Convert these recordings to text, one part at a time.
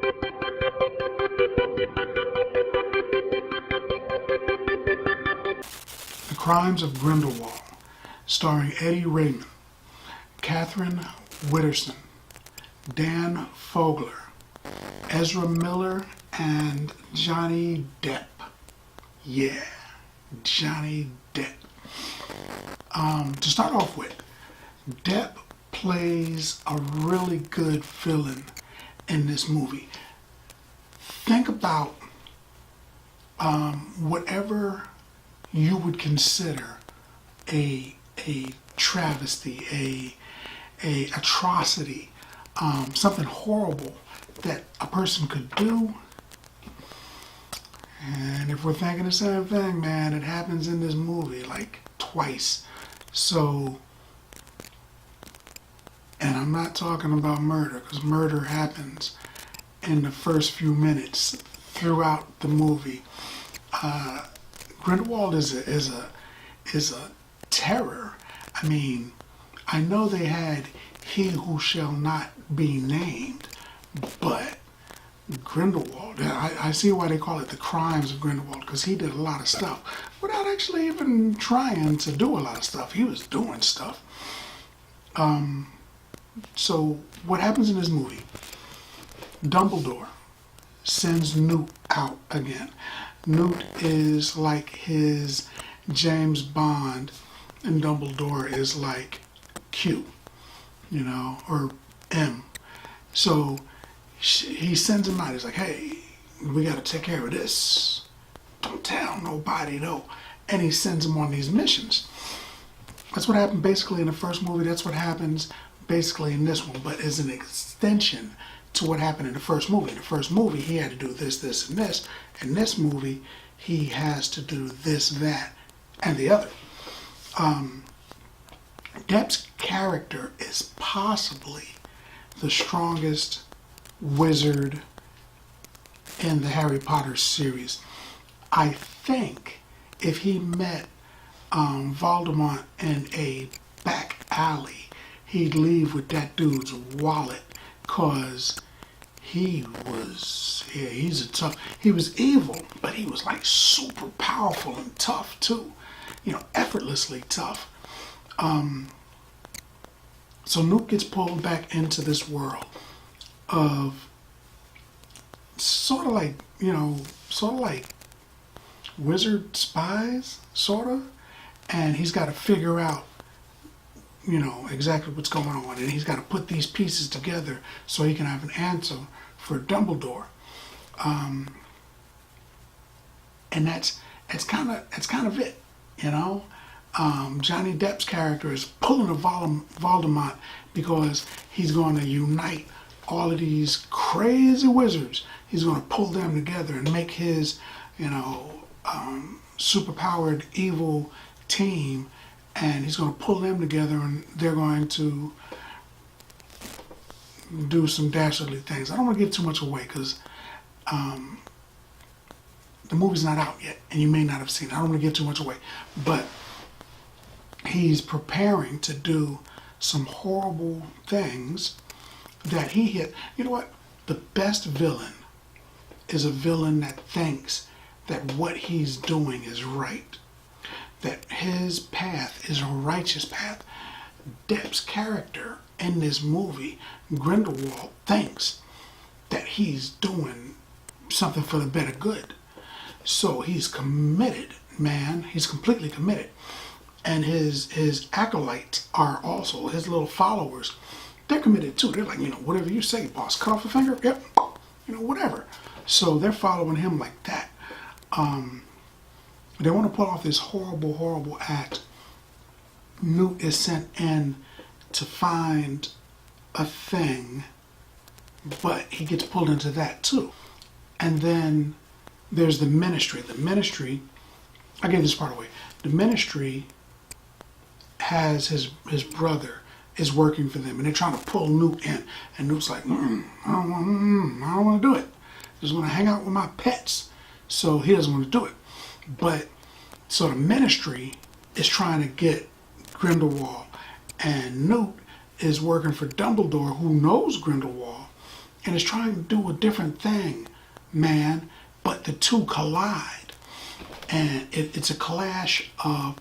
The Crimes of Grindelwald, starring Eddie Redmayne, Katherine Waterston, Dan Fogler, Ezra Miller, and Johnny Depp. Yeah, Johnny Depp. To start off with, Depp plays a really good villain in this movie. Think about whatever you would consider a travesty, a atrocity, something horrible that a person could do. And if we're thinking the same thing, man, it happens in this movie like twice. So, and I'm not talking about murder, because murder happens in the first few minutes throughout the movie. Grindelwald is a terror. I mean, I know they had He Who Shall Not Be Named, but Grindelwald, I see why they call it The Crimes of Grindelwald, because he did a lot of stuff without actually even trying to do a lot of stuff. He was doing stuff. So what happens in this movie? Dumbledore sends Newt out again. Newt is like his James Bond, and Dumbledore is like Q, or M. So he sends him out. He's like, hey, we got to take care of this. Don't tell nobody, though. And he sends him on these missions. That's what happened basically in the first movie. That's what happens basically in this one, but as an extension to what happened in the first movie. In the first movie, he had to do this, this, and this. In this movie, he has to do this, that, and the other. Depp's character is possibly the strongest wizard in the Harry Potter series. I think if he met Voldemort in a back alley, he'd leave with that dude's wallet, cause he was evil, but he was like super powerful and tough too, effortlessly tough. So Newt gets pulled back into this world of sort of like wizard spies, sort of, and he's got to figure out exactly what's going on, and he's got to put these pieces together so he can have an answer for Dumbledore. And that's kind of it, Johnny Depp's character is pulling a Voldemort because he's going to unite all of these crazy wizards. He's going to pull them together and make his, superpowered evil team, and he's going to pull them together, and they're going to do some dastardly things. I don't want to give too much away because the movie's not out yet, and you may not have seen it. I don't want to give too much away, but he's preparing to do some horrible things that he hit. You know what? The best villain is a villain that thinks that what he's doing is right, that his path is a righteous path. Depp's character in this movie, Grindelwald, thinks that he's doing something for the better good. So he's committed, man. He's completely committed. And his acolytes are also, his little followers, they're committed too. They're like, whatever you say, boss. Cut off a finger? Yep. Whatever. So they're following him like that. They want to pull off this horrible, horrible act. Newt is sent in to find a thing, but he gets pulled into that too. And then there's the Ministry. The Ministry, I gave this part away. The Ministry has his brother is working for them, and they're trying to pull Newt in. And Newt's like, I don't want to do it. I just want to hang out with my pets. So he doesn't want to do it. But so the Ministry is trying to get Grindelwald, and Newt is working for Dumbledore, who knows Grindelwald, and is trying to do a different thing, man, but the two collide. And it's a clash of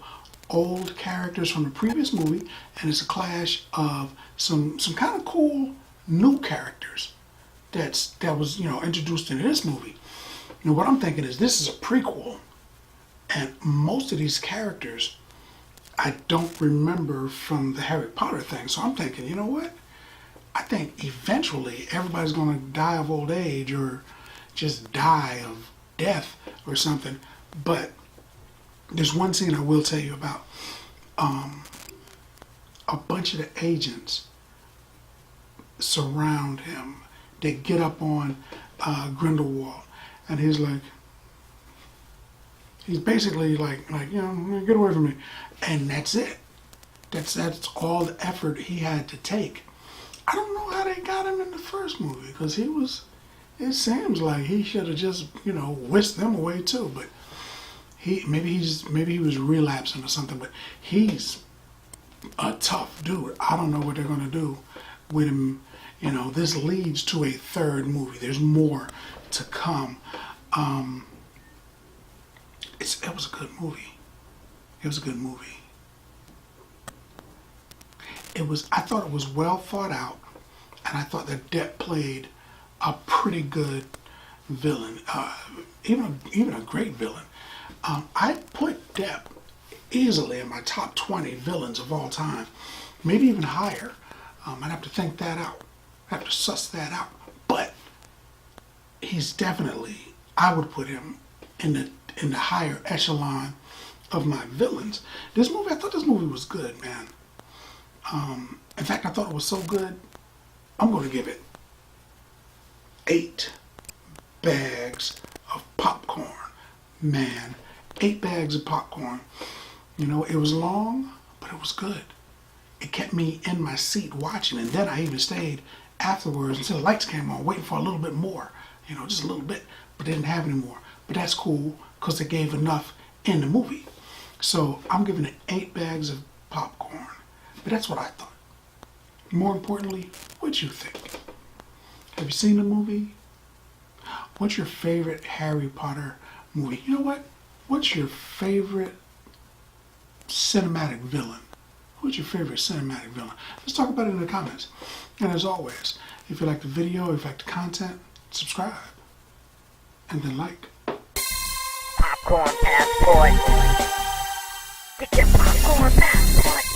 old characters from the previous movie, and it's a clash of some kind of cool new characters that was, you know, introduced in this movie. You know, what I'm thinking is this is a prequel, and most of these characters I don't remember from the Harry Potter thing. So I'm thinking, you know what? I think eventually everybody's going to die of old age or just die of death or something. But there's one scene I will tell you about. A bunch of the agents surround him. They get up on Grindelwald, and he's basically like, you know, get away from me. And that's it. That's all the effort he had to take. I don't know how they got him in the first movie, because it seems like he should have just, you know, whisked them away too. But maybe he was relapsing or something, but he's a tough dude. I don't know what they're gonna do with him. You know, this leads to a third movie. There's more to come. It was a good movie. It was a good movie. I thought it was well thought out, and I thought that Depp played a pretty good villain, even a great villain. I put Depp easily in my top 20 villains of all time, maybe even higher. I'd have to think that out. I'd have to suss that out. But he's definitely, I would put him in the higher echelon of my villains. I thought this movie was good, man. In fact, I thought it was so good, I'm going to give it 8 bags of popcorn. Man, 8 bags of popcorn. You know, it was long, but it was good. It kept me in my seat watching, and then I even stayed afterwards until the lights came on, waiting for a little bit more. You know, just a little bit, but they didn't have any more. But that's cool, because they gave enough in the movie. So I'm giving it 8 bags of popcorn. But that's what I thought. More importantly, what'd you think? Have you seen the movie? What's your favorite Harry Potter movie? You know what? What's your favorite cinematic villain? Who's your favorite cinematic villain? Let's talk about it in the comments. And as always, if you like the video, if you like the content, subscribe. And then like. Popcorn passport. Get your popcorn passport.